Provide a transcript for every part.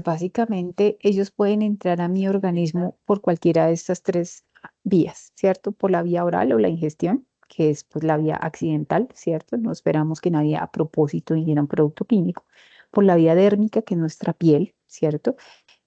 Pues básicamente ellos pueden entrar a mi organismo por cualquiera de estas tres vías, ¿cierto? Por la vía oral o la ingestión, que es pues la vía accidental, ¿cierto? No esperamos que nadie a propósito ingiera un producto químico. Por la vía dérmica, que es nuestra piel, ¿cierto?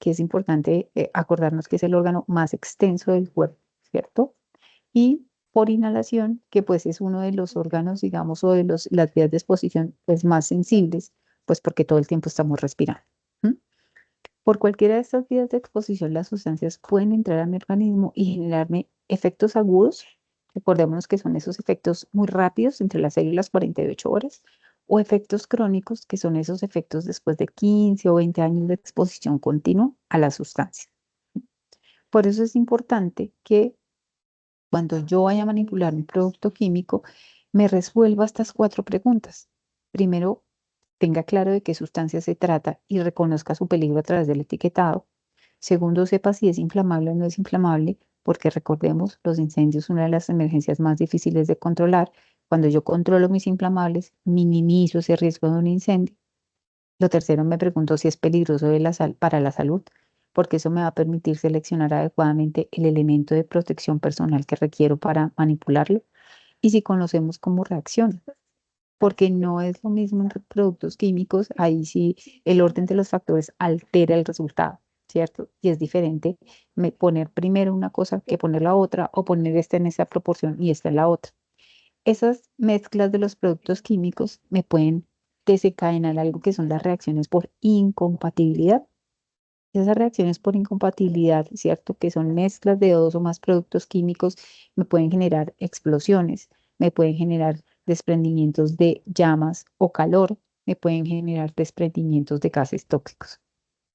Que es importante acordarnos que es el órgano más extenso del cuerpo, ¿cierto? Y por inhalación, que pues es uno de los órganos, digamos, o de las vías de exposición pues más sensibles, pues porque todo el tiempo estamos respirando. ¿M? Por cualquiera de estas vías de exposición, las sustancias pueden entrar a mi organismo y generarme efectos agudos. Recordémonos que son esos efectos muy rápidos entre las células 48 horas, o efectos crónicos, que son esos efectos después de 15 o 20 años de exposición continua a la sustancia. Por eso es importante que cuando yo vaya a manipular un producto químico, me resuelva estas cuatro preguntas. Primero, tenga claro de qué sustancia se trata y reconozca su peligro a través del etiquetado. Segundo, sepa si es inflamable o no es inflamable, porque recordemos, los incendios son una de las emergencias más difíciles de controlar. Cuando yo controlo mis inflamables, minimizo ese riesgo de un incendio. Lo tercero, me pregunto si es peligroso para la salud, porque eso me va a permitir seleccionar adecuadamente el elemento de protección personal que requiero para manipularlo y si conocemos cómo reacciona, porque no es lo mismo en productos químicos, ahí sí el orden de los factores altera el resultado, ¿cierto? Y es diferente poner primero una cosa que poner la otra o poner esta en esa proporción y esta en la otra. Esas mezclas de los productos químicos me pueden desencadenar algo que son las reacciones por incompatibilidad. Esas reacciones por incompatibilidad, ¿cierto? Que son mezclas de dos o más productos químicos, me pueden generar explosiones, me pueden generar desprendimientos de llamas o calor, me pueden generar desprendimientos de gases tóxicos.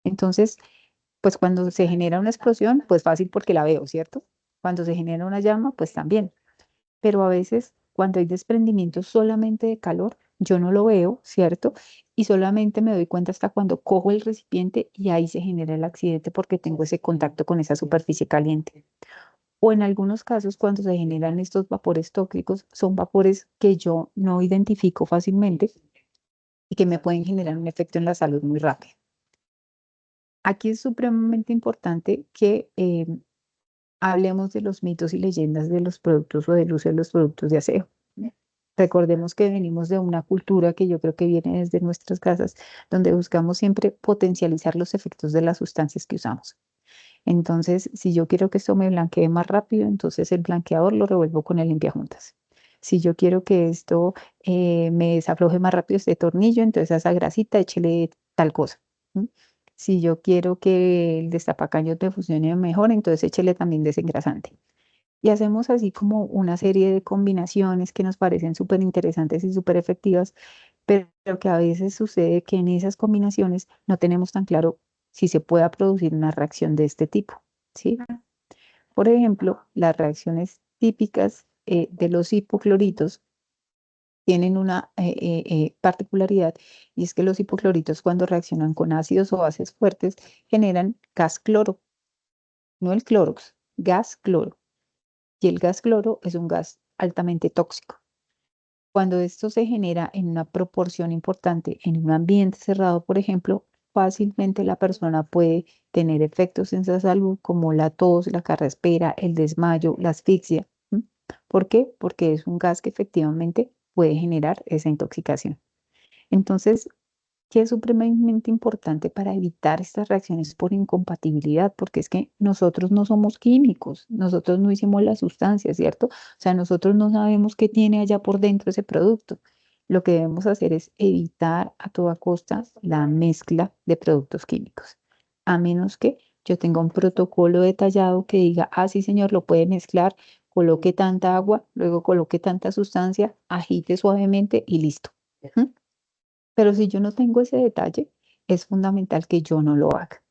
Entonces, pues cuando se genera una explosión, pues fácil porque la veo, ¿cierto? Cuando se genera una llama, pues también. Pero a veces cuando hay desprendimiento solamente de calor, yo no lo veo, ¿cierto? Y solamente me doy cuenta hasta cuando cojo el recipiente y ahí se genera el accidente porque tengo ese contacto con esa superficie caliente. O en algunos casos, cuando se generan estos vapores tóxicos, son vapores que yo no identifico fácilmente y que me pueden generar un efecto en la salud muy rápido. Aquí es supremamente importante que hablemos de los mitos y leyendas de los productos o del uso de los productos de aseo. Recordemos que venimos de una cultura que yo creo que viene desde nuestras casas, donde buscamos siempre potencializar los efectos de las sustancias que usamos. Entonces, si yo quiero que esto me blanquee más rápido, entonces el blanqueador lo revuelvo con el limpiajuntas. Si yo quiero que esto me desafloje más rápido este tornillo, entonces a esa grasita échele tal cosa. ¿M? Si yo quiero que el destapacaños me funcione mejor, entonces échele también desengrasante. Y hacemos así como una serie de combinaciones que nos parecen súper interesantes y súper efectivas, pero que a veces sucede que en esas combinaciones no tenemos tan claro si se pueda producir una reacción de este tipo, ¿sí? Por ejemplo, las reacciones típicas de los hipocloritos tienen una particularidad y es que los hipocloritos cuando reaccionan con ácidos o bases fuertes generan gas cloro, no el clorox, gas cloro. Y el gas cloro es un gas altamente tóxico. Cuando esto se genera en una proporción importante en un ambiente cerrado, por ejemplo, fácilmente la persona puede tener efectos en su salud como la tos, la carraspera, el desmayo, la asfixia. ¿M? ¿Por qué? Porque es un gas que efectivamente puede generar esa intoxicación. Entonces, que es supremamente importante para evitar estas reacciones por incompatibilidad, porque es que nosotros no somos químicos, nosotros no hicimos la sustancia, ¿cierto? O sea, nosotros no sabemos qué tiene allá por dentro ese producto. Lo que debemos hacer es evitar a toda costa la mezcla de productos químicos, a menos que yo tenga un protocolo detallado que diga, ah, sí, señor, lo puede mezclar, coloque tanta agua, luego coloque tanta sustancia, agite suavemente y listo. ¿Mm? Pero si yo no tengo ese detalle, es fundamental que yo no lo haga.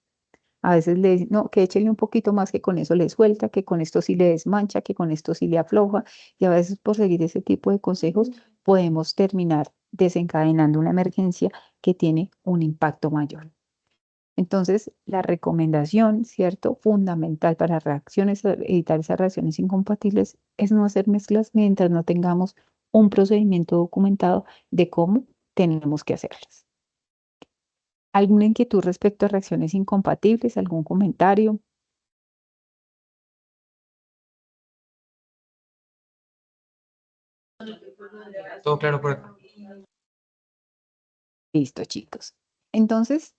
A veces le dicen, no, que échele un poquito más, que con eso le suelta, que con esto sí le desmancha, que con esto sí le afloja. Y a veces por seguir ese tipo de consejos podemos terminar desencadenando una emergencia que tiene un impacto mayor. Entonces, la recomendación, ¿cierto? Fundamental para reacciones, evitar esas reacciones incompatibles, es no hacer mezclas mientras no tengamos un procedimiento documentado de cómo tenemos que hacerlas. ¿Alguna inquietud respecto a reacciones incompatibles? ¿Algún comentario? Todo claro por acá. Listo, chicos. Entonces,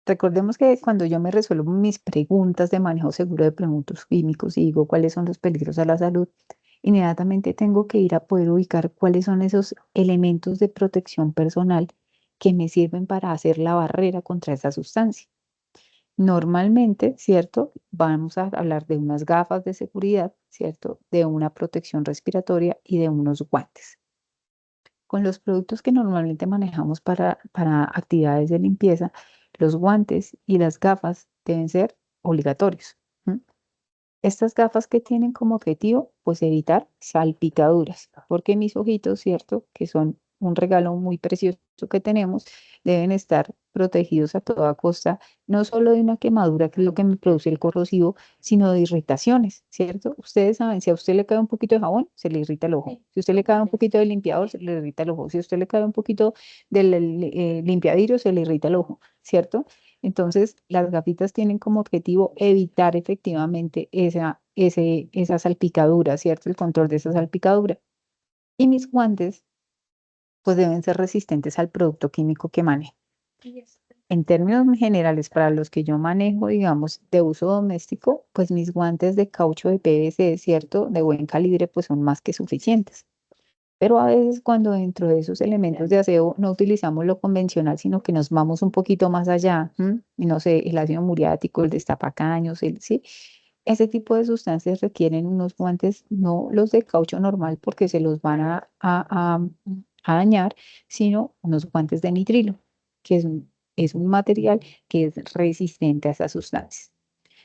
recordemos que cuando yo me resuelvo mis preguntas de manejo seguro de productos químicos y digo cuáles son los peligros a la salud, inmediatamente tengo que ir a poder ubicar cuáles son esos elementos de protección personal que me sirven para hacer la barrera contra esa sustancia. Normalmente, ¿cierto? Vamos a hablar de unas gafas de seguridad, ¿cierto? De una protección respiratoria y de unos guantes. Con los productos que normalmente manejamos para actividades de limpieza, los guantes y las gafas deben ser obligatorios. ¿M? Estas gafas que tienen como objetivo, pues evitar salpicaduras, porque mis ojitos, ¿cierto? Que son un regalo muy precioso que tenemos, deben estar protegidos a toda costa, no solo de una quemadura, que es lo que me produce el corrosivo, sino de irritaciones, ¿cierto? Ustedes saben, si a usted le cae un poquito de jabón, se le irrita el ojo. Si a usted le cae un poquito de limpiador, se le irrita el ojo. Si a usted le cae un poquito del limpiadillo, se le irrita el ojo, ¿cierto? Entonces, las gafitas tienen como objetivo evitar efectivamente esa salpicadura, ¿cierto? El control de esa salpicadura. Y mis guantes, pues deben ser resistentes al producto químico que manejo. En términos generales, para los que yo manejo, digamos, de uso doméstico, pues mis guantes de caucho de PVC, ¿cierto? De buen calibre, pues son más que suficientes. Pero a veces cuando dentro de esos elementos de aseo no utilizamos lo convencional, sino que nos vamos un poquito más allá, ¿m? Y no sé, el ácido muriático, el destapacaños, ¿sí? Ese tipo de sustancias requieren unos guantes, no los de caucho normal porque se los van a dañar, sino unos guantes de nitrilo, que es un material que es resistente a esas sustancias.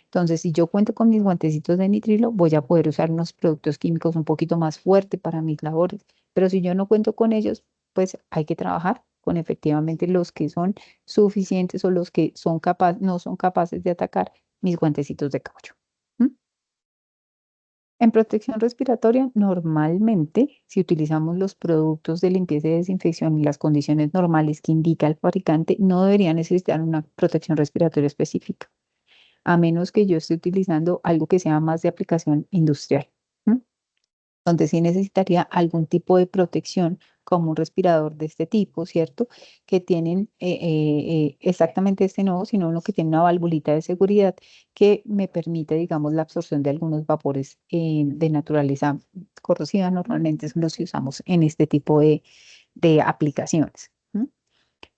Entonces, si yo cuento con mis guantecitos de nitrilo, voy a poder usar unos productos químicos un poquito más fuertes para mis labores. Pero si yo no cuento con ellos, pues hay que trabajar con efectivamente los que son suficientes o los que no son capaces de atacar mis guantecitos de caucho. ¿M? En protección respiratoria, normalmente, si utilizamos los productos de limpieza y desinfección y las condiciones normales que indica el fabricante, no debería necesitar una protección respiratoria específica, a menos que yo esté utilizando algo que sea más de aplicación industrial, ¿m? Donde sí necesitaría algún tipo de protección, como un respirador de este tipo, ¿cierto? Que tienen exactamente este no, sino uno que tiene una valvulita de seguridad que me permite, digamos, la absorción de algunos vapores de naturaleza corrosiva. Normalmente son los que usamos en este tipo de aplicaciones. ¿M?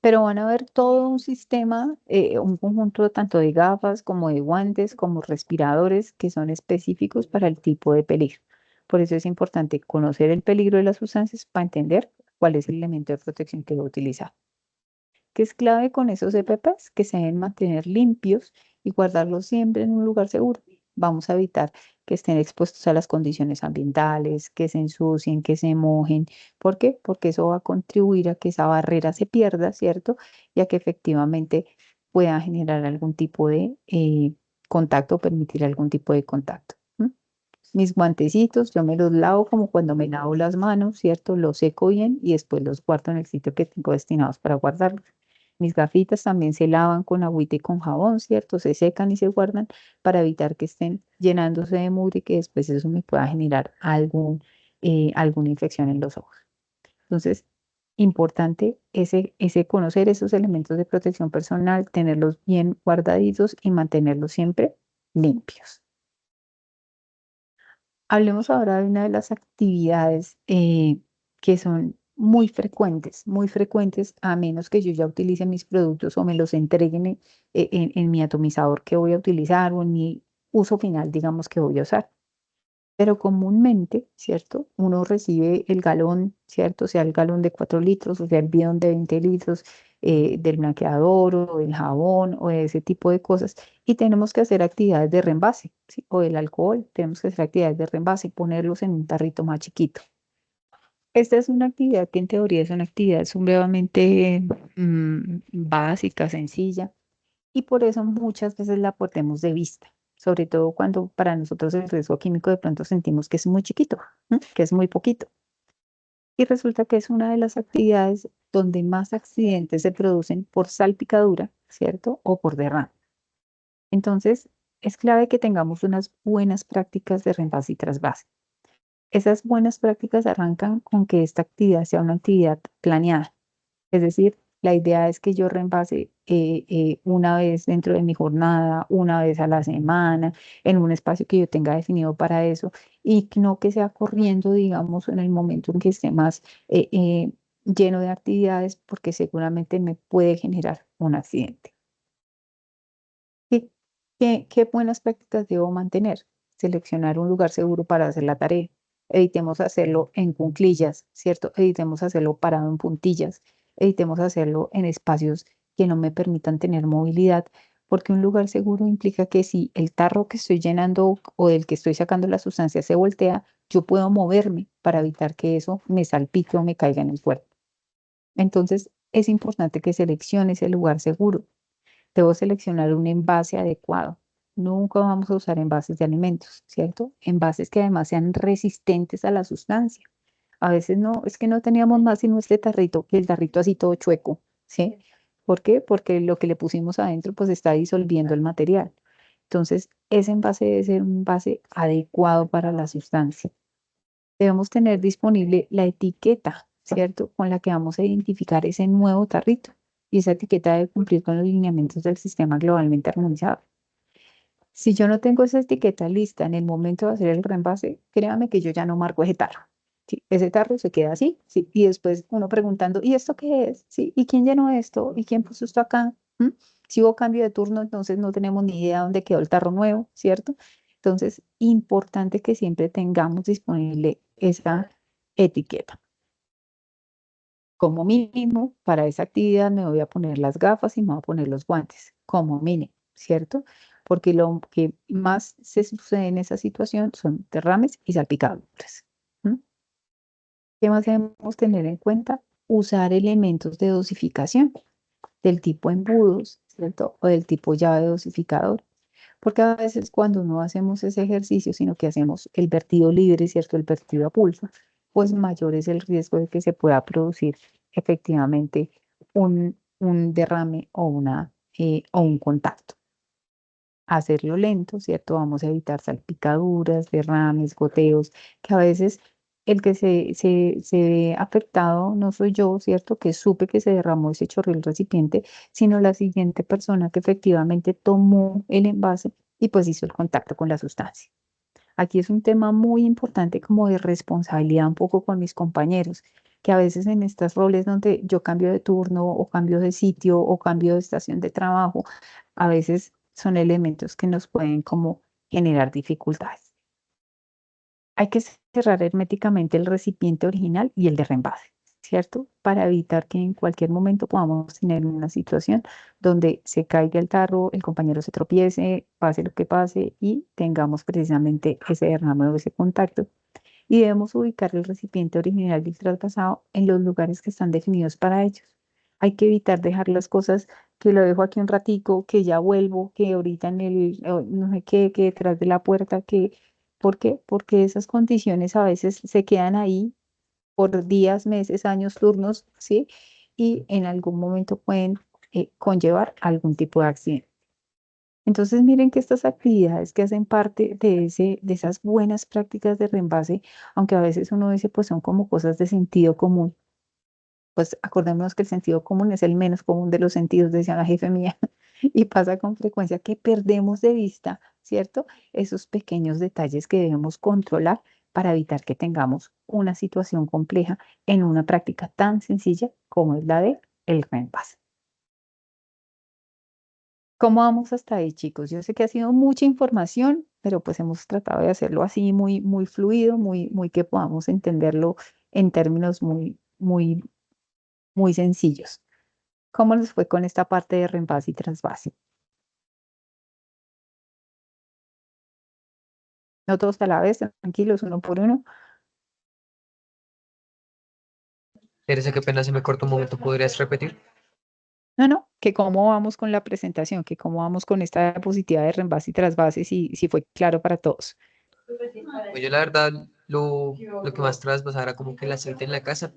Pero van a ver todo un sistema, un conjunto tanto de gafas como de guantes, como respiradores que son específicos para el tipo de peligro. Por eso es importante conocer el peligro de las sustancias para entender cuál es el elemento de protección que voy a utilizar. ¿Qué es clave con esos EPPs? Que se deben mantener limpios y guardarlos siempre en un lugar seguro. Vamos a evitar que estén expuestos a las condiciones ambientales, que se ensucien, que se mojen. ¿Por qué? Porque eso va a contribuir a que esa barrera se pierda, ¿cierto? Y a que efectivamente pueda generar algún tipo de contacto, permitir algún tipo de contacto. ¿M? Mis guantecitos, yo me los lavo como cuando me lavo las manos, ¿cierto? Los seco bien y después los guardo en el sitio que tengo destinados para guardarlos. Mis gafitas también se lavan con agüita y con jabón, ¿cierto? Se secan y se guardan para evitar que estén llenándose de mugre y que después eso me pueda generar alguna infección en los ojos. Entonces, importante ese conocer esos elementos de protección personal, tenerlos bien guardaditos y mantenerlos siempre limpios. Hablemos ahora de una de las actividades que son muy frecuentes, a menos que yo ya utilice mis productos o me los entreguen en mi atomizador que voy a utilizar o en mi uso final, digamos, que voy a usar. Pero comúnmente, ¿cierto? Uno recibe el galón, ¿cierto? Sea el galón de 4 litros, o sea el bidón de 20 litros del blanqueador o del jabón o de ese tipo de cosas. Y tenemos que hacer actividades de reembase, ¿sí? O el alcohol, tenemos que hacer actividades de reembase y ponerlos en un tarrito más chiquito. Esta es una actividad que en teoría es una actividad supremamente básica, sencilla, y por eso muchas veces la perdemos de vista, sobre todo cuando para nosotros el riesgo químico de pronto sentimos que es muy chiquito, ¿m? Que es muy poquito. Y resulta que es una de las actividades donde más accidentes se producen por salpicadura, ¿cierto? O por derrame. Entonces, es clave que tengamos unas buenas prácticas de reemplazo y trasvase. Esas buenas prácticas arrancan con que esta actividad sea una actividad planeada. Es decir, la idea es que yo reembase una vez dentro de mi jornada, una vez a la semana, en un espacio que yo tenga definido para eso, y que no que sea corriendo, digamos, en el momento en que esté más lleno de actividades, porque seguramente me puede generar un accidente. ¿Qué buenas prácticas debo mantener? Seleccionar un lugar seguro para hacer la tarea. Evitemos hacerlo en cuclillas, ¿cierto? Evitemos hacerlo parado en puntillas. Evitemos hacerlo en espacios que no me permitan tener movilidad, porque un lugar seguro implica que si el tarro que estoy llenando o del que estoy sacando la sustancia se voltea, yo puedo moverme para evitar que eso me salpique o me caiga en el cuerpo. Entonces, es importante que seleccione ese lugar seguro. Debo seleccionar un envase adecuado. Nunca vamos a usar envases de alimentos, ¿cierto? Envases que además sean resistentes a la sustancia. A veces no, es que no teníamos más sino este tarrito, que el tarrito así todo chueco, ¿sí? ¿Por qué? Porque lo que le pusimos adentro pues está disolviendo el material. Entonces, ese envase debe ser un envase adecuado para la sustancia. Debemos tener disponible la etiqueta, ¿cierto? Con la que vamos a identificar ese nuevo tarrito. Y esa etiqueta debe cumplir con los lineamientos del sistema globalmente armonizado. Si yo no tengo esa etiqueta lista en el momento de hacer el reembase, créame que yo ya no marco ese tarro. ¿Sí? Ese tarro se queda así, ¿sí? Y después uno preguntando, ¿y esto qué es? ¿Sí? ¿Y quién llenó esto? ¿Y quién puso esto acá? ¿Mm? Si hubo cambio de turno, entonces no tenemos ni idea dónde quedó el tarro nuevo, ¿cierto? Entonces, importante que siempre tengamos disponible esa etiqueta. Como mínimo, para esa actividad me voy a poner las gafas y me voy a poner los guantes, como mínimo, ¿cierto? Porque lo que más se sucede en esa situación son derrames y salpicaduras. ¿M? ¿Qué más debemos tener en cuenta? Usar elementos de dosificación del tipo embudos, ¿cierto? O del tipo llave dosificador. Porque a veces cuando no hacemos ese ejercicio, sino que hacemos el vertido libre, ¿cierto? El vertido a pulso, pues mayor es el riesgo de que se pueda producir efectivamente un derrame o un contacto. Hacerlo lento, ¿cierto? Vamos a evitar salpicaduras, derrames, goteos, que a veces el que se ve afectado no soy yo, ¿cierto? Que supe que se derramó ese chorro el recipiente, sino la siguiente persona que efectivamente tomó el envase y pues hizo el contacto con la sustancia. Aquí es un tema muy importante como de responsabilidad un poco con mis compañeros, que a veces en estos roles donde yo cambio de turno o cambio de sitio o cambio de estación de trabajo, a veces son elementos que nos pueden como generar dificultades. Hay que cerrar herméticamente el recipiente original y el de reembase, ¿cierto? Para evitar que en cualquier momento podamos tener una situación donde se caiga el tarro, el compañero se tropiece, pase lo que pase y tengamos precisamente ese derrame o ese contacto. Y debemos ubicar el recipiente original y el traspasado en los lugares que están definidos para ellos. Hay que evitar dejar las cosas que lo dejo aquí un ratico, que ya vuelvo, que ahorita en no sé qué, que detrás de la puerta, que ¿por qué? Porque esas condiciones a veces se quedan ahí por días, meses, años, turnos, ¿sí? Y en algún momento pueden conllevar algún tipo de accidente. Entonces, miren que estas actividades que hacen parte de esas buenas prácticas de reembase, aunque a veces uno dice, pues son como cosas de sentido común, pues acordémonos que el sentido común es el menos común de los sentidos, decía la jefe mía, y pasa con frecuencia que perdemos de vista, ¿cierto? Esos pequeños detalles que debemos controlar para evitar que tengamos una situación compleja en una práctica tan sencilla como es la de el reembase. ¿Cómo vamos hasta ahí, chicos? Yo sé que ha sido mucha información, pero pues hemos tratado de hacerlo así muy, muy fluido, muy que podamos entenderlo en términos muy sencillos. ¿Cómo les fue con esta parte de reembase y trasvase? No todos a la vez, tranquilos, uno por uno. Teresa, qué pena, se me cortó un momento. ¿Podrías repetir? No, no, que cómo vamos con la presentación, que cómo vamos con esta diapositiva de reembase y trasvase, si fue claro para todos. Pues yo la verdad lo que más traspasaba era como que el aceite en la casa,